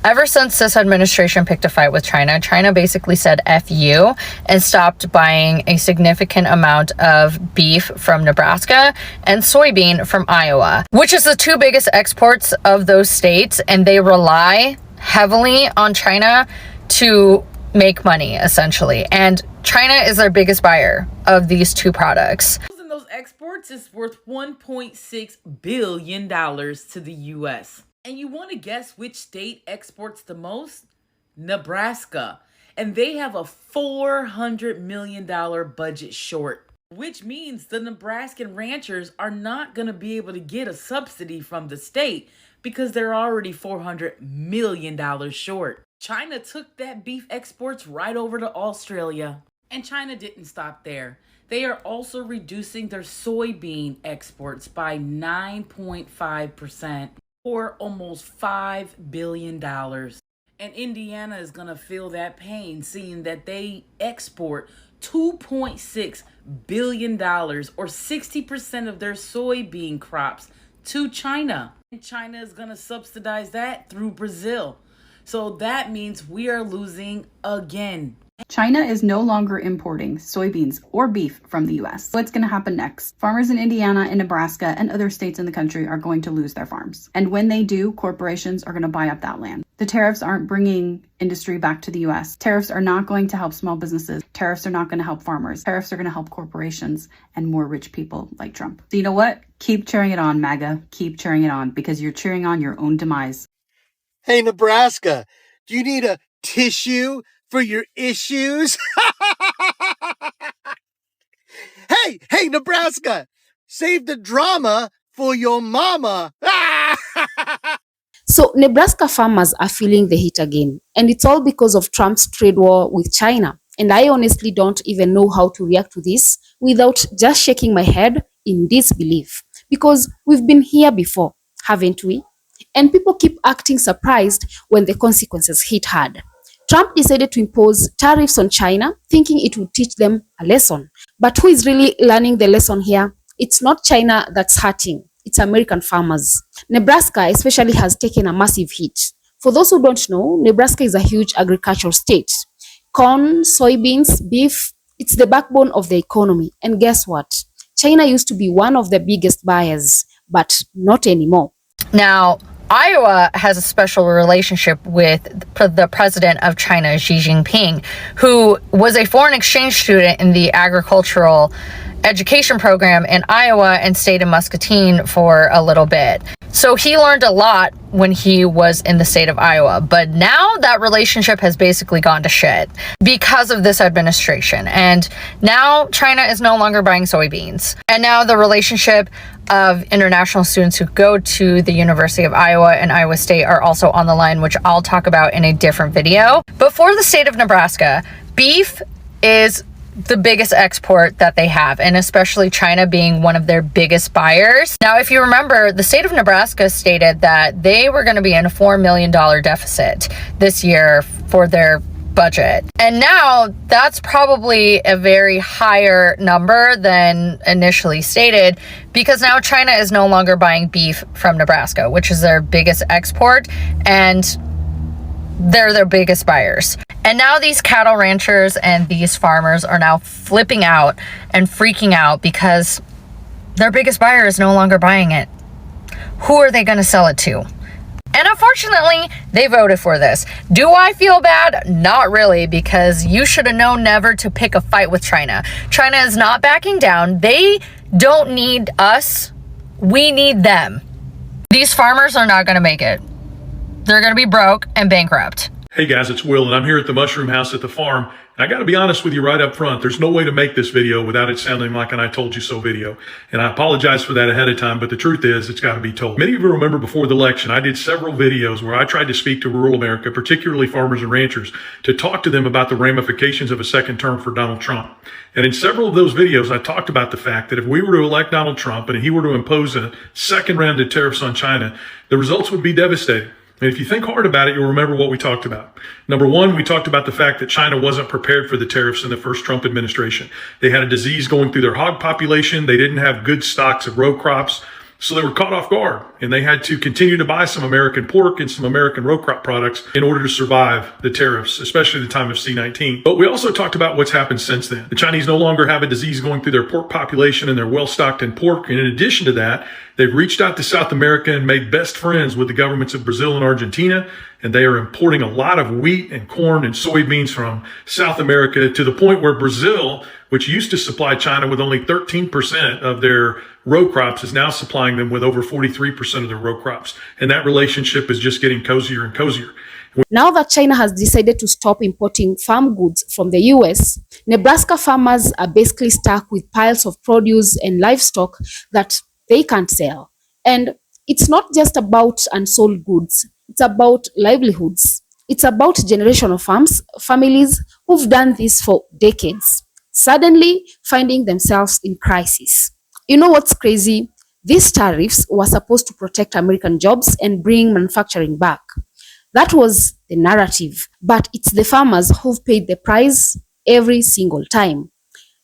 Ever since this administration picked a fight with China, China basically said F you and stopped buying a significant amount of beef from Nebraska and soybean from Iowa, which is the two biggest exports of those states, and they rely heavily on China to make money, essentially. And China is their biggest buyer of these two products. Those exports is worth $1.6 billion to the U.S. And you want to guess which state exports the most? Nebraska. And they have a $400 million budget short, which means the Nebraskan ranchers are not going to be able to get a subsidy from the state because they're already $400 million short. China took that beef exports right over to Australia. And China didn't stop there. They are also reducing their soybean exports by 9.5%. or almost $5 billion. And Indiana is going to feel that pain, seeing that they export $2.6 billion or 60% of their soybean crops to China. And China is going to subsidize that through Brazil. So that means we are losing again. China is no longer importing soybeans or beef from the US. What's going to happen next? Farmers in Indiana and Nebraska and other states in the country are going to lose their farms. And when they do, corporations are going to buy up that land. The tariffs aren't bringing industry back to the US. Tariffs are not going to help small businesses. Tariffs are not going to help farmers. Tariffs are going to help corporations and more rich people like Trump. So you know what? Keep cheering it on, MAGA. Keep cheering it on, because you're cheering on your own demise. Hey, Nebraska, do you need a tissue for your issues? Hey, Nebraska, save the drama for your mama. So Nebraska farmers are feeling the heat again, and it's all because of Trump's trade war with China. And I honestly don't even know how to react to this without just shaking my head in disbelief, because we've been here before, haven't we? And people keep acting surprised when the consequences hit hard. Trump decided to impose tariffs on China, thinking it would teach them a lesson. But who is really learning the lesson here? It's not China that's hurting. It's American farmers. Nebraska especially has taken a massive hit. For those who don't know, Nebraska is a huge agricultural state. Corn, soybeans, beef, it's the backbone of the economy. And guess what? China used to be one of the biggest buyers, but not anymore. Now, Iowa has a special relationship with the president of China, Xi Jinping, who was a foreign exchange student in the agricultural education program in Iowa and stayed in Muscatine for a little bit. So he learned a lot when he was in the state of Iowa, but now that relationship has basically gone to shit because of this administration. And now China is no longer buying soybeans. And now the relationship of international students who go to the University of Iowa and Iowa State are also on the line, which I'll talk about in a different video. But for the state of Nebraska, beef is the biggest export that they have, and especially China being one of their biggest buyers. Now, if you remember, the state of Nebraska stated that they were going to be in a $4 million deficit this year for their budget. And now that's probably a very higher number than initially stated, because now China is no longer buying beef from Nebraska, which is their biggest export, and they're their biggest buyers. And now these cattle ranchers and these farmers are now flipping out and freaking out because their biggest buyer is no longer buying it. Who are they going to sell it to? And unfortunately, they voted for this. Do I feel bad? Not really, because you should have known never to pick a fight with China. China is not backing down. They don't need us. We need them. These farmers are not going to make it. They're going to be broke and bankrupt. Hey guys, it's Will, and I'm here at the Mushroom House at the farm. And I got to be honest with you right up front. There's no way to make this video without it sounding like an I told you so video. And I apologize for that ahead of time, but the truth is it's got to be told. Many of you remember before the election, I did several videos where I tried to speak to rural America, particularly farmers and ranchers, to talk to them about the ramifications of a second term for Donald Trump. And in several of those videos, I talked about the fact that if we were to elect Donald Trump and he were to impose a second round of tariffs on China, the results would be devastating. And if you think hard about it, you'll remember what we talked about. Number one, we talked about the fact that China wasn't prepared for the tariffs in the first Trump administration. They had a disease going through their hog population. They didn't have good stocks of row crops. So they were caught off guard, and they had to continue to buy some American pork and some American row crop products in order to survive the tariffs, especially the time of C-19. But we also talked about what's happened since then. The Chinese no longer have a disease going through their pork population, and they're well stocked in pork. And in addition to that, they've reached out to South America and made best friends with the governments of Brazil and Argentina, and they are importing a lot of wheat and corn and soybeans from South America to the point where Brazil, which used to supply China with only 13% of their row crops, is now supplying them with over 43% of their row crops. And that relationship is just getting cozier and cozier. Now that China has decided to stop importing farm goods from the US, Nebraska farmers are basically stuck with piles of produce and livestock that they can't sell. And it's not just about unsold goods, it's about livelihoods. It's about generational families who've done this for decades, suddenly finding themselves in crisis. You know what's crazy? These tariffs were supposed to protect American jobs and bring manufacturing back. That was the narrative, but it's the farmers who've paid the price every single time.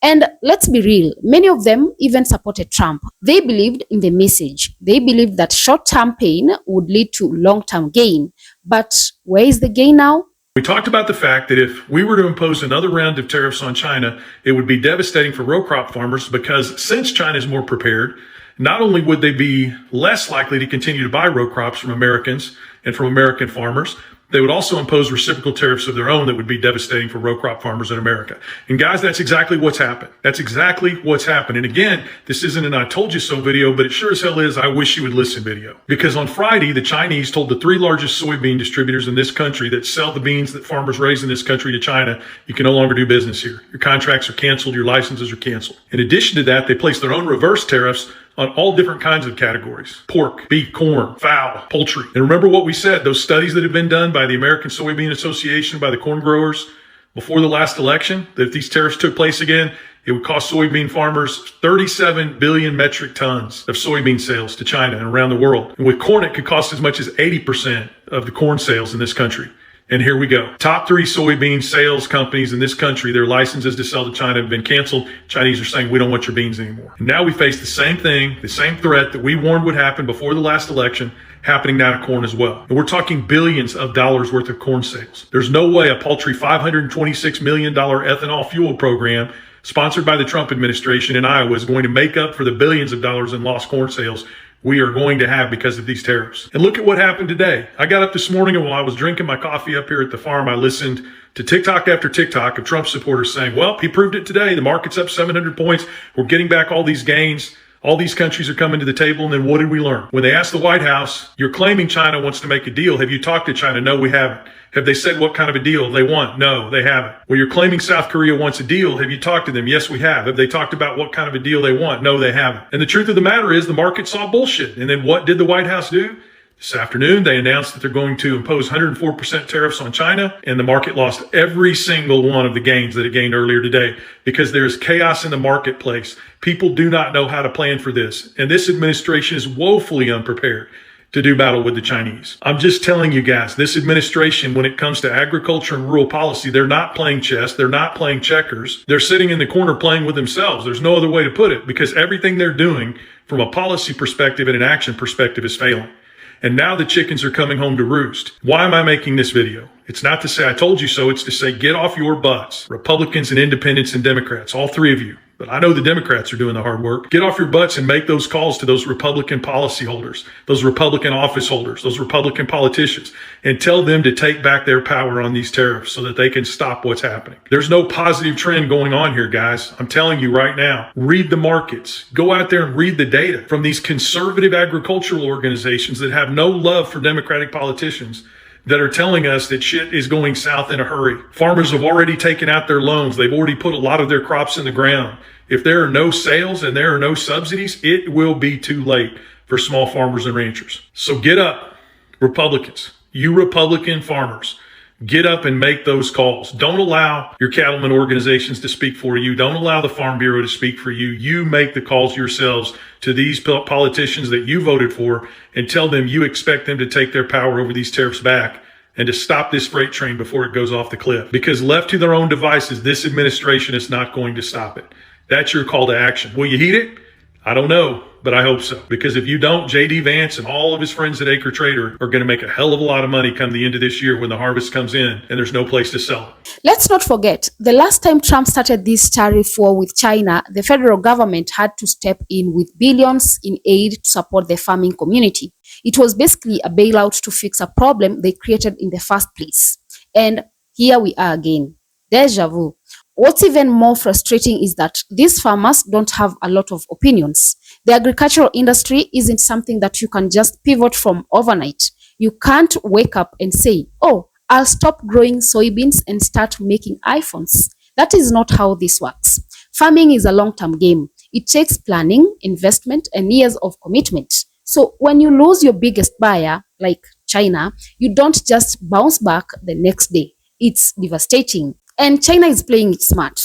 And let's be real, many of them even supported Trump. They believed in the message. They believed that short-term pain would lead to long-term gain. But where is the gain now? We talked about the fact that if we were to impose another round of tariffs on China, it would be devastating for row crop farmers because since China is more prepared, not only would they be less likely to continue to buy row crops from Americans and from American farmers, they would also impose reciprocal tariffs of their own that would be devastating for row crop farmers in America. And guys, that's exactly what's happened. That's exactly what's happened. And again, this isn't an I told you so video, but it sure as hell is I wish you would listen video. Because on Friday, the Chinese told the 3 largest soybean distributors in this country that sell the beans that farmers raise in this country to China, you can no longer do business here. Your contracts are canceled. Your licenses are canceled. In addition to that, they placed their own reverse tariffs on all different kinds of categories: pork, beef, corn, fowl, poultry. And remember what we said, those studies that have been done by the American Soybean Association, by the corn growers before the last election, that if these tariffs took place again, it would cost soybean farmers 37 billion metric tons of soybean sales to China and around the world. And with corn, it could cost as much as 80% of the corn sales in this country. And here we go. Top 3 soybean sales companies in this country, their licenses to sell to China have been canceled. Chinese are saying, we don't want your beans anymore. And now we face the same thing, the same threat that we warned would happen before the last election, happening now to corn as well. And we're talking billions of dollars worth of corn sales. There's no way a paltry $526 million ethanol fuel program sponsored by the Trump administration in Iowa is going to make up for the billions of dollars in lost corn sales we are going to have because of these tariffs. And look at what happened today. I got up this morning and while I was drinking my coffee up here at the farm, I listened to TikTok after TikTok of Trump supporters saying, well, he proved it today. The market's up 700 points. We're getting back all these gains. All these countries are coming to the table. And then what did we learn? When they asked the White House, you're claiming China wants to make a deal. Have you talked to China? No, we haven't. Have they said what kind of a deal they want? No, they haven't. Well, you're claiming South Korea wants a deal. Have you talked to them? Yes, we have. Have they talked about what kind of a deal they want? No, they haven't. And the truth of the matter is the market saw bullshit. And then what did the White House do? This afternoon, they announced that they're going to impose 104% tariffs on China, and the market lost every single one of the gains that it gained earlier today because there's chaos in the marketplace. People do not know how to plan for this, and this administration is woefully unprepared to do battle with the Chinese. I'm just telling you guys, this administration, when it comes to agriculture and rural policy, they're not playing chess. They're not playing checkers. They're sitting in the corner playing with themselves. There's no other way to put it because everything they're doing from a policy perspective and an action perspective is failing. And now the chickens are coming home to roost. Why am I making this video? It's not to say I told you so. It's to say get off your butts. Republicans and independents and Democrats, all 3 of you. But I know the Democrats are doing the hard work. Get off your butts and make those calls to those Republican policy holders, those Republican office holders, those Republican politicians, and tell them to take back their power on these tariffs so that they can stop what's happening. There's no positive trend going on here, guys. I'm telling you right now, read the markets. Go out there and read the data from these conservative agricultural organizations that have no love for Democratic politicians that are telling us that shit is going south in a hurry. Farmers have already taken out their loans. They've already put a lot of their crops in the ground. If there are no sales and there are no subsidies, it will be too late for small farmers and ranchers. So get up, Republicans, you Republican farmers. Get up and make those calls. Don't allow your cattlemen organizations to speak for you. Don't allow the Farm Bureau to speak for you. You make the calls yourselves to these politicians that you voted for and tell them you expect them to take their power over these tariffs back and to stop this freight train before it goes off the cliff. Because left to their own devices, this administration is not going to stop it. That's your call to action. Will you heed it? I don't know, but I hope so. Because if you don't, J.D. Vance and all of his friends at Acre Trader are going to make a hell of a lot of money come the end of this year when the harvest comes in and there's no place to sell it. Let's not forget, the last time Trump started this tariff war with China, the federal government had to step in with billions in aid to support the farming community. It was basically a bailout to fix a problem they created in the first place. And here we are again. Deja vu. What's even more frustrating is that these farmers don't have a lot of opinions. The agricultural industry isn't something that you can just pivot from overnight. You can't wake up and say, oh, I'll stop growing soybeans and start making iPhones. That is not how this works. Farming is a long-term game. It takes planning, investment, and years of commitment. So when you lose your biggest buyer, like China, you don't just bounce back the next day. It's devastating. And China is playing it smart.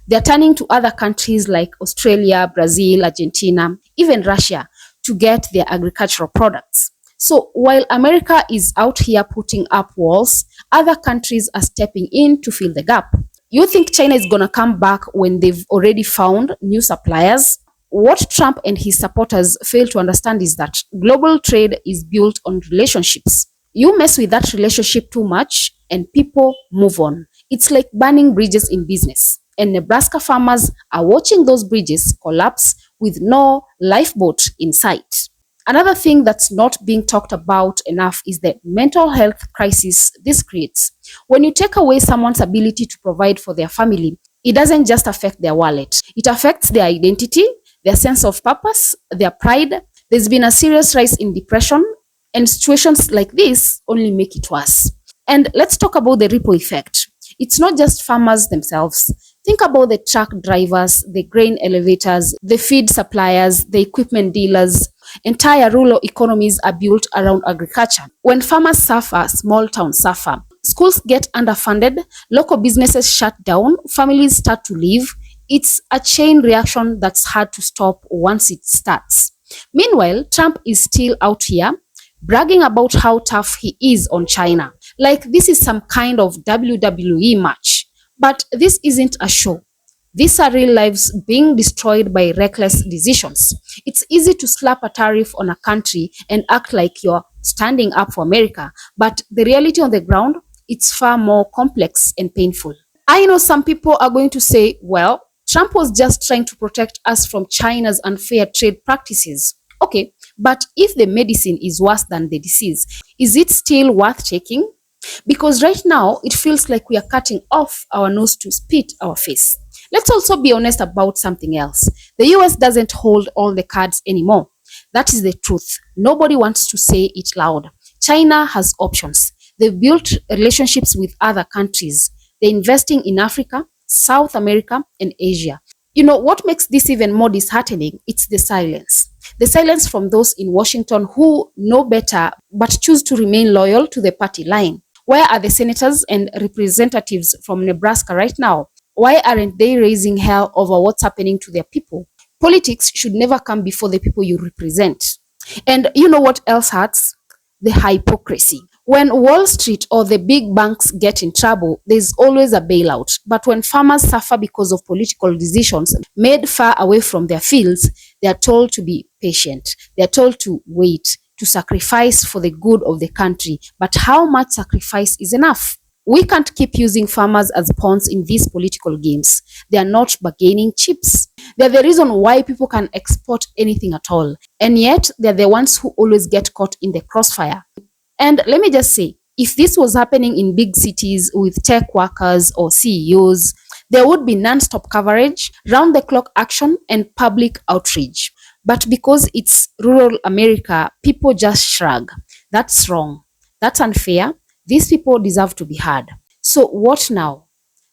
They're turning to other countries like Australia, Brazil, Argentina, even Russia to get their agricultural products. So while America is out here putting up walls, other countries are stepping in to fill the gap. You think China is going to come back when they've already found new suppliers? What Trump and his supporters fail to understand is that global trade is built on relationships. You mess with that relationship too much and people move on. It's like burning bridges in business. And Nebraska farmers are watching those bridges collapse with no lifeboat in sight. Another thing that's not being talked about enough is the mental health crisis this creates. When you take away someone's ability to provide for their family, it doesn't just affect their wallet. It affects their identity, their sense of purpose, their pride. There's been a serious rise in depression, and situations like this only make it worse. And let's talk about the ripple effect. It's not just farmers themselves. Think about the truck drivers, the grain elevators, the feed suppliers, the equipment dealers. Entire rural economies are built around agriculture. When farmers suffer, small towns suffer. Schools get underfunded, local businesses shut down, families start to leave. It's a chain reaction that's hard to stop once it starts. Meanwhile, Trump is still out here bragging about how tough he is on China. Like this is some kind of WWE match. But this isn't a show. These are real lives being destroyed by reckless decisions. It's easy to slap a tariff on a country and act like you're standing up for America, but the reality on the ground, it's far more complex and painful. I know some people are going to say, well, Trump was just trying to protect us from China's unfair trade practices. Okay, but if the medicine is worse than the disease, is it still worth taking? Because right now, it feels like we are cutting off our nose to spit our face. Let's also be honest about something else. The US doesn't hold all the cards anymore. That is the truth. Nobody wants to say it loud. China has options. They've built relationships with other countries. They're investing in Africa, South America, and Asia. You know, what makes this even more disheartening? It's the silence. The silence from those in Washington who know better but choose to remain loyal to the party line. Where are the senators and representatives from Nebraska right now? Why aren't they raising hell over what's happening to their people? Politics should never come before the people you represent. And you know what else hurts? The hypocrisy. When Wall Street or the big banks get in trouble, there's always a bailout. But when farmers suffer because of political decisions made far away from their fields, they are told to be patient. They are told to wait, to sacrifice for the good of the country. But how much sacrifice is enough? We can't keep using farmers as pawns in these political games. They are not bargaining chips. They're the reason why people can export anything at all. And yet, they're the ones who always get caught in the crossfire. And let me just say, if this was happening in big cities with tech workers or CEOs, there would be non-stop coverage, round-the-clock action, and public outrage. But because it's rural America, people just shrug. That's wrong. That's unfair. These people deserve to be heard. So what now?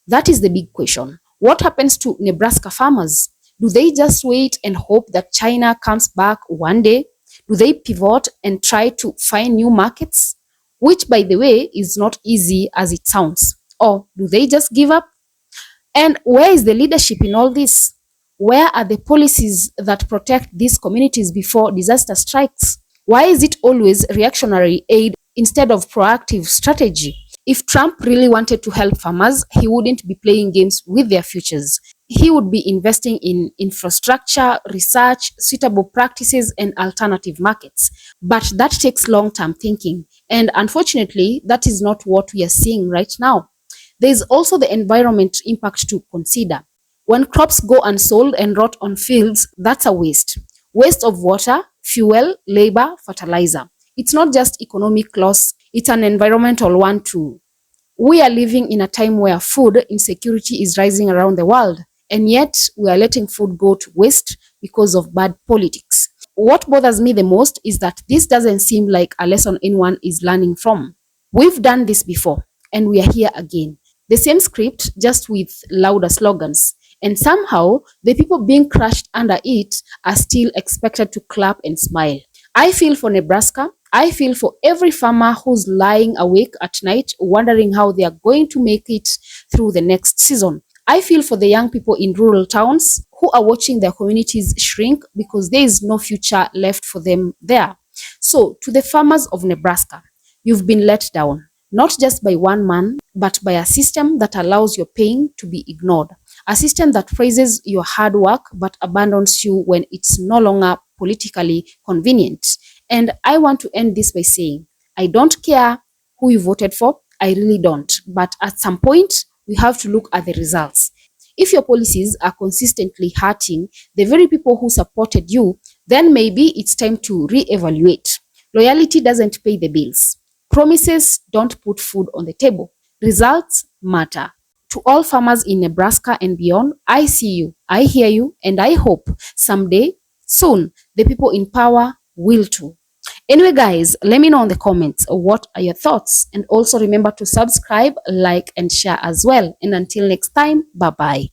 That is the big question. What happens to Nebraska farmers? Do they just wait and hope that China comes back one day? Do they pivot and try to find new markets? Which, by the way, is not easy as it sounds. Or do they just give up? And where is the leadership in all this? Where are the policies that protect these communities before disaster strikes? Why is it always reactionary aid instead of proactive strategy? If Trump really wanted to help farmers, he wouldn't be playing games with their futures. he would be investing in infrastructure, research, suitable practices, and alternative markets. But that takes long-term thinking. And unfortunately, that is not what we are seeing right now. There is also the environment impact to consider. When crops go unsold and rot on fields, that's a waste. Waste of water, fuel, labor, fertilizer. It's not just economic loss, it's an environmental one too. We are living in a time where food insecurity is rising around the world, and yet we are letting food go to waste because of bad politics. What bothers me the most is that this doesn't seem like a lesson anyone is learning from. We've done this before, and we are here again. The same script, just with louder slogans. And somehow, the people being crushed under it are still expected to clap and smile. I feel for Nebraska. I feel for every farmer who's lying awake at night wondering how they are going to make it through the next season. I feel for the young people in rural towns who are watching their communities shrink because there is no future left for them there. So, to the farmers of Nebraska, you've been let down, not just by one man, but by a system that allows your pain to be ignored. A system that praises your hard work but abandons you when it's no longer politically convenient. And I want to end this by saying, I don't care who you voted for, I really don't. But at some point, we have to look at the results. If your policies are consistently hurting the very people who supported you, then maybe it's time to reevaluate. Loyalty doesn't pay the bills. Promises don't put food on the table. Results matter. To all farmers in Nebraska and beyond, I see you, I hear you, and I hope someday, soon, the people in power will too. Anyway, guys, let me know in the comments what are your thoughts, and also remember to subscribe, like, and share as well. And until next time, bye bye.